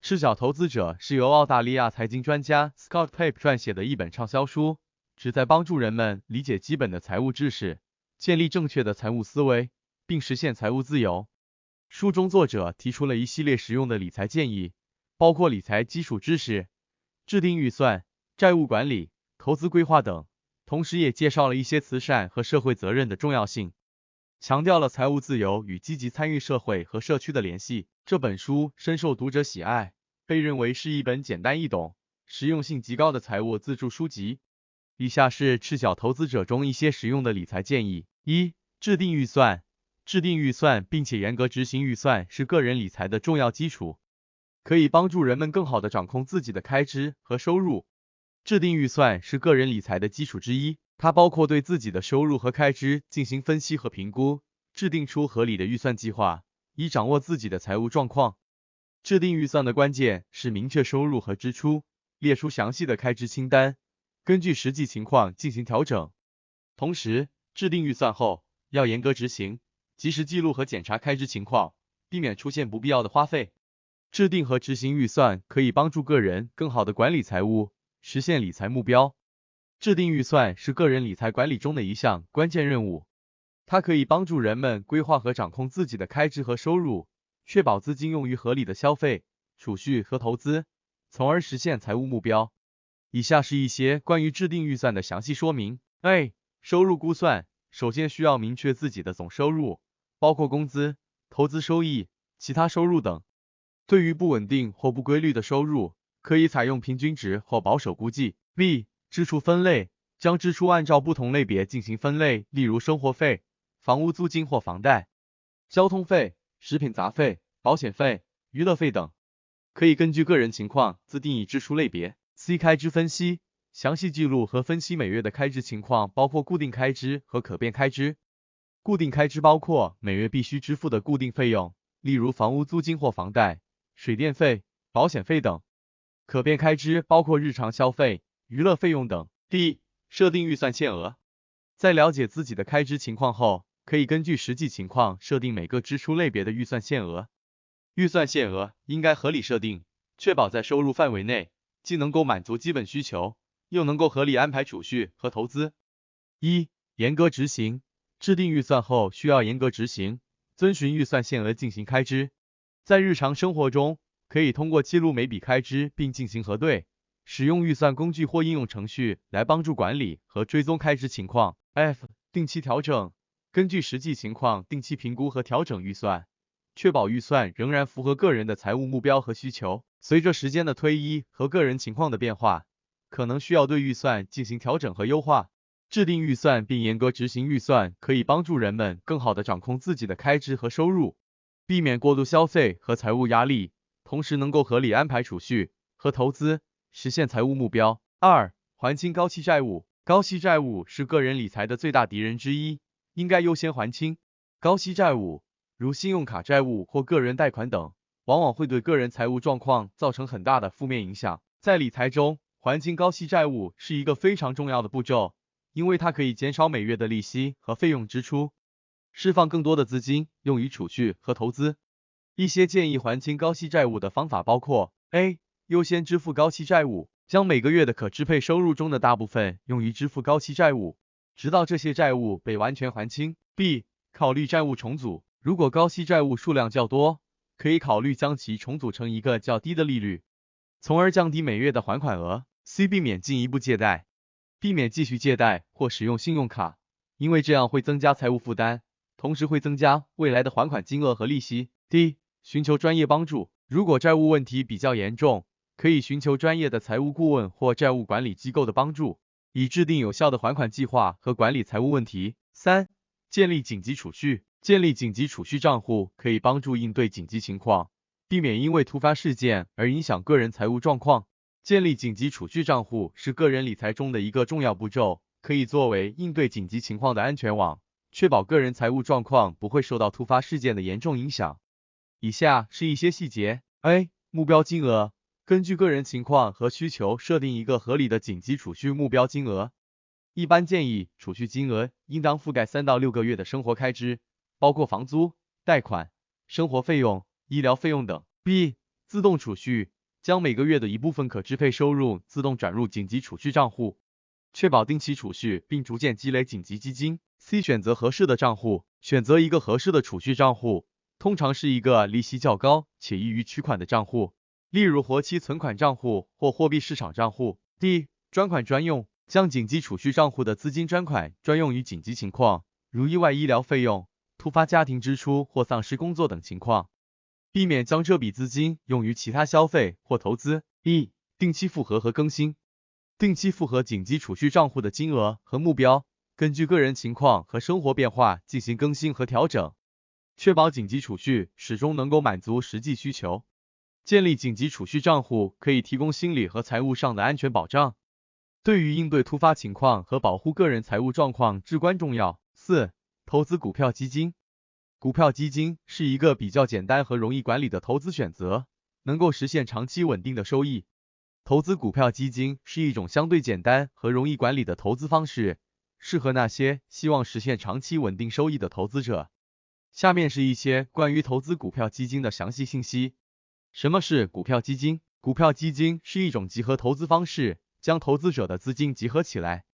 赤脚投资者是由澳大利亚财经专家 Scott Pape 撰写的一本畅销书，旨在帮助人们理解基本的财务知识，建立正确的财务思维，并实现财务自由。书中作者提出了一系列实用的理财建议，包括理财基础知识、制定预算、债务管理、投资规划等，同时也介绍了一些慈善和社会责任的重要性，强调了财务自由与积极参与社会和社区的联系。这本书深受读者喜爱，被认为是一本简单易懂、实用性极高的财务自助书籍。以下是赤脚投资者中一些实用的理财建议：一、制定预算。制定预算并且严格执行预算是个人理财的重要基础，可以帮助人们更好地掌控自己的开支和收入。制定预算是个人理财的基础之一，它包括对自己的收入和开支进行分析和评估，制定出合理的预算计划，以掌握自己的财务状况。制定预算的关键是明确收入和支出，列出详细的开支清单，根据实际情况进行调整。同时，制定预算后要严格执行，及时记录和检查开支情况，避免出现不必要的花费。制定和执行预算可以帮助个人更好地管理财务，实现理财目标。制定预算是个人理财管理中的一项关键任务，它可以帮助人们规划和掌控自己的开支和收入，确保资金用于合理的消费、储蓄和投资，从而实现财务目标。以下是一些关于制定预算的详细说明。A. 收入估算。首先需要明确自己的总收入，包括工资、投资收益、其他收入等。对于不稳定或不规律的收入，可以采用平均值或保守估计。B. 支出分类，将支出按照不同类别进行分类，例如生活费、房屋租金或房贷、交通费、食品杂费、保险费、娱乐费等。可以根据个人情况自定义支出类别。C. 开支分析，详细记录和分析每月的开支情况，包括固定开支和可变开支。固定开支包括每月必须支付的固定费用，例如房屋租金或房贷、水电费、保险费等。可变开支包括日常消费、娱乐费用等。D. 设定预算限额。在了解自己的开支情况后，可以根据实际情况设定每个支出类别的预算限额。预算限额应该合理设定，确保在收入范围内，既能够满足基本需求，又能够合理安排储蓄和投资。一、严格执行。制定预算后需要严格执行，遵循预算限额进行开支。在日常生活中，可以通过记录每笔开支并进行核对，使用预算工具或应用程序来帮助管理和追踪开支情况。F. 定期调整。根据实际情况定期评估和调整预算，确保预算仍然符合个人的财务目标和需求。随着时间的推移和个人情况的变化，可能需要对预算进行调整和优化。制定预算并严格执行预算，可以帮助人们更好地掌控自己的开支和收入，避免过度消费和财务压力，同时能够合理安排储蓄和投资，实现财务目标。2. 还清高期债务。高息债务是个人理财的最大敌人之一，应该优先还清。高息债务，如信用卡债务或个人贷款等，往往会对个人财务状况造成很大的负面影响。在理财中，还清高息债务是一个非常重要的步骤，因为它可以减少每月的利息和费用支出，释放更多的资金用于储蓄和投资。一些建议还清高息债务的方法包括 A. 优先支付高息债务，将每个月的可支配收入中的大部分用于支付高息债务，直到这些债务被完全还清。B. 考虑债务重组，如果高息债务数量较多，可以考虑将其重组成一个较低的利率，从而降低每月的还款额。C. 避免进一步借贷，避免继续借贷或使用信用卡，因为这样会增加财务负担，同时会增加未来的还款金额和利息。D. 寻求专业帮助，如果债务问题比较严重，可以寻求专业的财务顾问或债务管理机构的帮助，以制定有效的还款计划和管理财务问题。3. 建立紧急储蓄。建立紧急储蓄账户可以帮助应对紧急情况，避免因为突发事件而影响个人财务状况。建立紧急储蓄账户是个人理财中的一个重要步骤，可以作为应对紧急情况的安全网，确保个人财务状况不会受到突发事件的严重影响。以下是一些细节。A. 目标金额。根据个人情况和需求设定一个合理的紧急储蓄目标金额。一般建议储蓄金额应当覆盖3到6个月的生活开支，包括房租、贷款、生活费用、医疗费用等。B. 自动储蓄，将每个月的一部分可支配收入自动转入紧急储蓄账户，确保定期储蓄并逐渐积累紧急基金。C. 选择合适的账户，选择一个合适的储蓄账户，通常是一个利息较高且易于取款的账户，例如活期存款账户或货币市场账户。D. 专款专用，将紧急储蓄账户的资金专款专用于紧急情况，如意外医疗费用、突发家庭支出或丧失工作等情况，避免将这笔资金用于其他消费或投资。E. 定期复核和更新，定期复核紧急储蓄账户的金额和目标，根据个人情况和生活变化进行更新和调整，确保紧急储蓄始终能够满足实际需求。建立紧急储蓄账户可以提供心理和财务上的安全保障，对于应对突发情况和保护个人财务状况至关重要。4. 投资股票基金，股票基金是一个比较简单和容易管理的投资选择，能够实现长期稳定的收益。投资股票基金是一种相对简单和容易管理的投资方式，适合那些希望实现长期稳定收益的投资者。下面是一些关于投资股票基金的详细信息。什么是股票基金？股票基金是一种集合投资方式，将投资者的资金集合起来，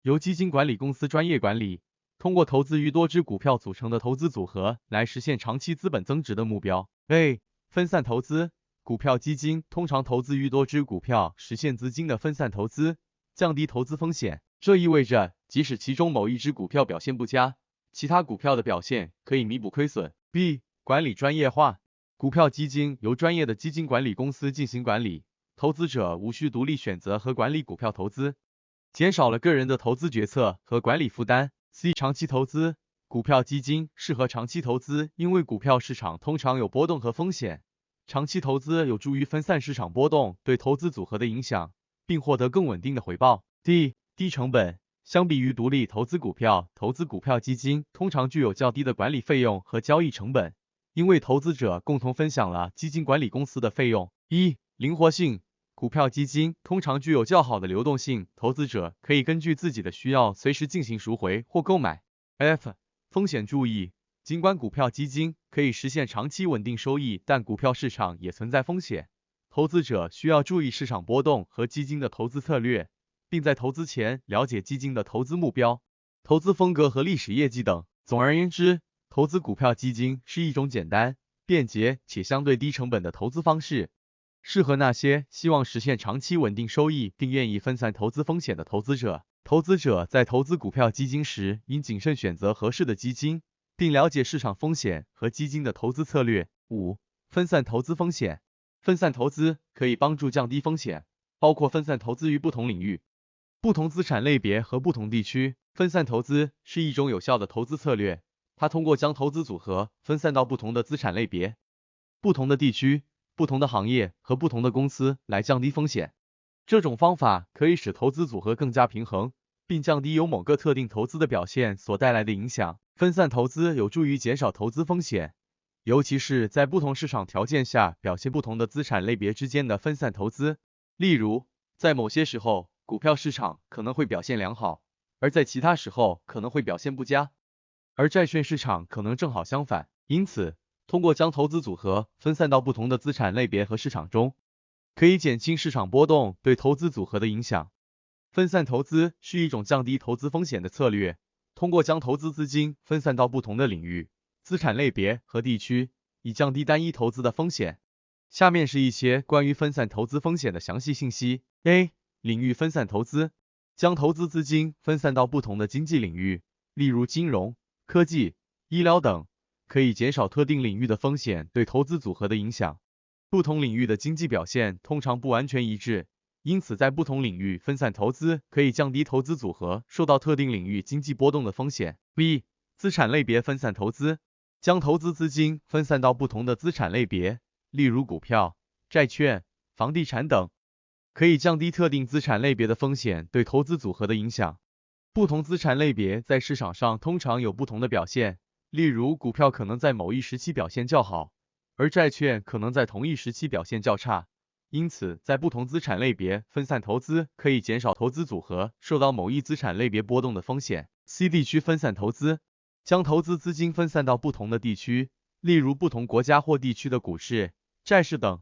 由基金管理公司专业管理，通过投资于多只股票组成的投资组合来实现长期资本增值的目标。A. 分散投资，股票基金通常投资于多只股票，实现资金的分散投资，降低投资风险。这意味着，即使其中某一只股票表现不佳，其他股票的表现可以弥补亏损。B. 管理专业化，股票基金由专业的基金管理公司进行管理，投资者无需独立选择和管理股票投资，减少了个人的投资决策和管理负担。C. 长期投资，股票基金适合长期投资，因为股票市场通常有波动和风险，长期投资有助于分散市场波动对投资组合的影响，并获得更稳定的回报。D. 低成本，相比于独立投资股票，投资股票基金通常具有较低的管理费用和交易成本，因为投资者共同分享了基金管理公司的费用。1. 灵活性，股票基金通常具有较好的流动性，投资者可以根据自己的需要随时进行赎回或购买。F. 风险注意，尽管股票基金可以实现长期稳定收益，但股票市场也存在风险，投资者需要注意市场波动和基金的投资策略，并在投资前了解基金的投资目标、投资风格和历史业绩等。总而言之，投资股票基金是一种简单、便捷且相对低成本的投资方式，适合那些希望实现长期稳定收益并愿意分散投资风险的投资者。投资者在投资股票基金时，应谨慎选择合适的基金，并了解市场风险和基金的投资策略。5. 分散投资风险，分散投资可以帮助降低风险，包括分散投资于不同领域、不同资产类别和不同地区。分散投资是一种有效的投资策略，它通过将投资组合分散到不同的资产类别、不同的地区、不同的行业和不同的公司来降低风险。这种方法可以使投资组合更加平衡，并降低由某个特定投资的表现所带来的影响。分散投资有助于减少投资风险，尤其是在不同市场条件下表现不同的资产类别之间的分散投资。例如，在某些时候，股票市场可能会表现良好，而在其他时候可能会表现不佳，而债券市场可能正好相反。因此，通过将投资组合分散到不同的资产类别和市场中，可以减轻市场波动对投资组合的影响。分散投资是一种降低投资风险的策略，通过将投资资金分散到不同的领域、资产类别和地区，以降低单一投资的风险。下面是一些关于分散投资风险的详细信息。A. 领域分散投资，将投资资金分散到不同的经济领域，例如金融、科技、医疗等，可以减少特定领域的风险对投资组合的影响。不同领域的经济表现通常不完全一致，因此在不同领域分散投资可以降低投资组合受到特定领域经济波动的风险。B. 资产类别分散投资，将投资资金分散到不同的资产类别，例如股票、债券、房地产等，可以降低特定资产类别的风险对投资组合的影响。不同资产类别在市场上通常有不同的表现，例如股票可能在某一时期表现较好，而债券可能在同一时期表现较差，因此在不同资产类别分散投资可以减少投资组合受到某一资产类别波动的风险。C. 地区分散投资，将投资资金分散到不同的地区，例如不同国家或地区的股市、债市等，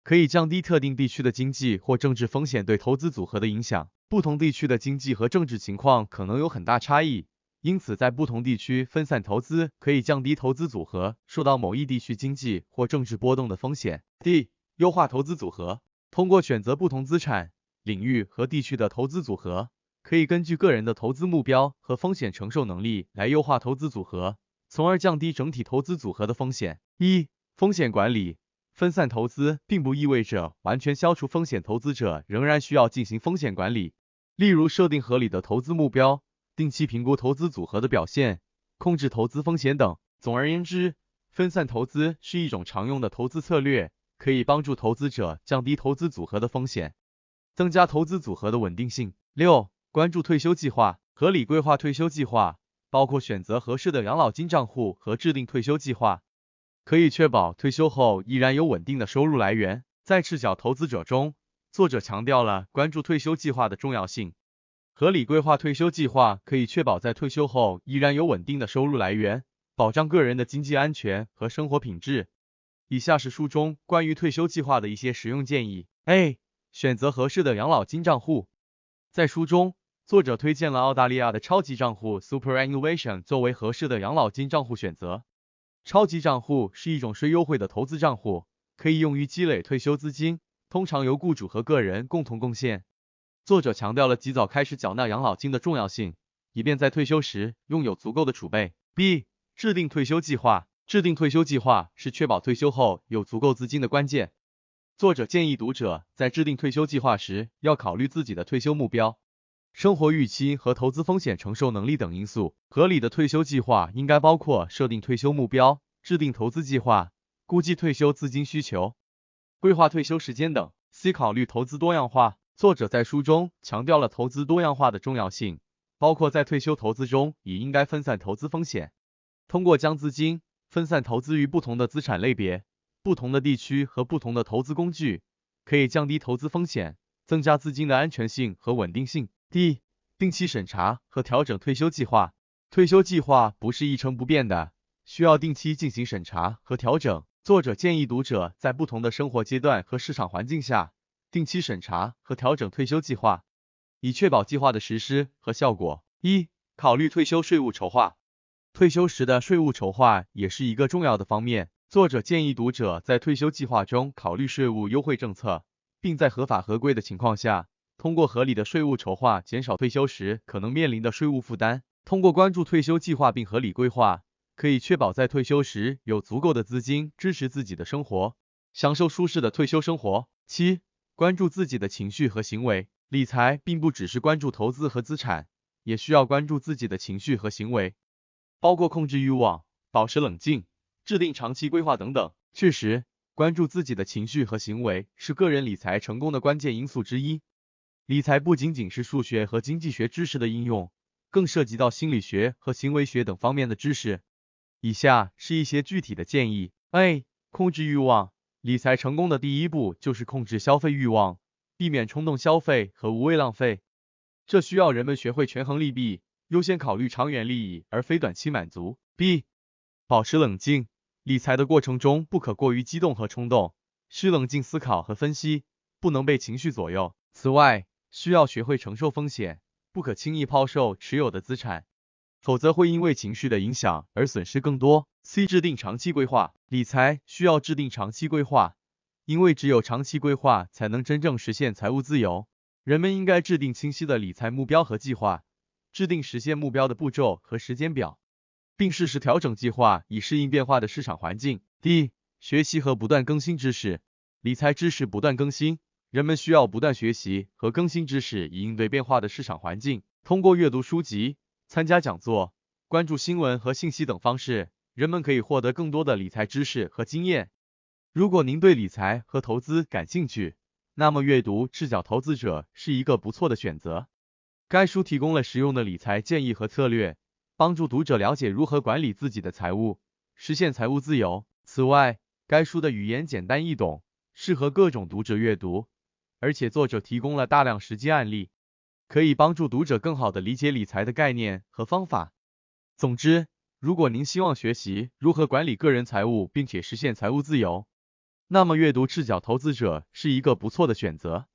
可以降低特定地区的经济或政治风险对投资组合的影响。不同地区的经济和政治情况可能有很大差异，因此在不同地区分散投资可以降低投资组合受到某一地区经济或政治波动的风险。D. 优化投资组合。通过选择不同资产、领域和地区的投资组合，可以根据个人的投资目标和风险承受能力来优化投资组合，从而降低整体投资组合的风险。风险管理。分散投资并不意味着完全消除风险，投资者仍然需要进行风险管理，例如设定合理的投资目标，定期评估投资组合的表现，控制投资风险等。总而言之，分散投资是一种常用的投资策略，可以帮助投资者降低投资组合的风险，增加投资组合的稳定性。关注退休计划。合理规划退休计划，包括选择合适的养老金账户和制定退休计划，可以确保退休后依然有稳定的收入来源。在赤脚投资者中，作者强调了关注退休计划的重要性。合理规划退休计划可以确保在退休后依然有稳定的收入来源，保障个人的经济安全和生活品质。以下是书中关于退休计划的一些实用建议。选择合适的养老金账户。在书中，作者推荐了澳大利亚的超级账户 Superannuation 作为合适的养老金账户选择。超级账户是一种税优惠的投资账户，可以用于积累退休资金，通常由雇主和个人共同贡献。作者强调了及早开始缴纳养老金的重要性，以便在退休时拥有足够的储备。制定退休计划。制定退休计划是确保退休后有足够资金的关键。作者建议读者在制定退休计划时，要考虑自己的退休目标、生活预期和投资风险承受能力等因素。合理的退休计划应该包括设定退休目标、制定投资计划、估计退休资金需求、规划退休时间等。考虑投资多样化。作者在书中强调了投资多样化的重要性，包括在退休投资中也应该分散投资风险。通过将资金分散投资于不同的资产类别、不同的地区和不同的投资工具，可以降低投资风险，增加资金的安全性和稳定性。定期审查和调整退休计划。退休计划不是一成不变的，需要定期进行审查和调整。作者建议读者在不同的生活阶段和市场环境下，定期审查和调整退休计划，以确保计划的实施和效果。考虑退休税务筹划。退休时的税务筹划也是一个重要的方面。作者建议读者在退休计划中考虑税务优惠政策，并在合法合规的情况下，通过合理的税务筹划减少退休时可能面临的税务负担。通过关注退休计划并合理规划，可以确保在退休时有足够的资金支持自己的生活，享受舒适的退休生活。关注自己的情绪和行为。理财并不只是关注投资和资产，也需要关注自己的情绪和行为，包括控制欲望、保持冷静、制定长期规划等等。确实，关注自己的情绪和行为是个人理财成功的关键因素之一。理财不仅仅是数学和经济学知识的应用，更涉及到心理学和行为学等方面的知识。以下是一些具体的建议。控制欲望。理财成功的第一步就是控制消费欲望，避免冲动消费和无谓浪费。这需要人们学会权衡利弊，优先考虑长远利益而非短期满足。保持冷静。理财的过程中不可过于激动和冲动，需冷静思考和分析，不能被情绪左右。此外，需要学会承受风险，不可轻易抛售持有的资产，否则会因为情绪的影响而损失更多。制定长期规划。理财需要制定长期规划，因为只有长期规划才能真正实现财务自由。人们应该制定清晰的理财目标和计划，制定实现目标的步骤和时间表，并适时调整计划以适应变化的市场环境。学习和不断更新知识。理财知识不断更新，人们需要不断学习和更新知识以应对变化的市场环境。通过阅读书籍、参加讲座、关注新闻和信息等方式，人们可以获得更多的理财知识和经验。如果您对理财和投资感兴趣，那么阅读《赤脚投资者》是一个不错的选择。该书提供了实用的理财建议和策略，帮助读者了解如何管理自己的财务，实现财务自由。此外，该书的语言简单易懂，适合各种读者阅读，而且作者提供了大量实际案例，可以帮助读者更好地理解理财的概念和方法。总之，如果您希望学习如何管理个人财务并且实现财务自由，那么阅读《赤脚投资者》是一个不错的选择。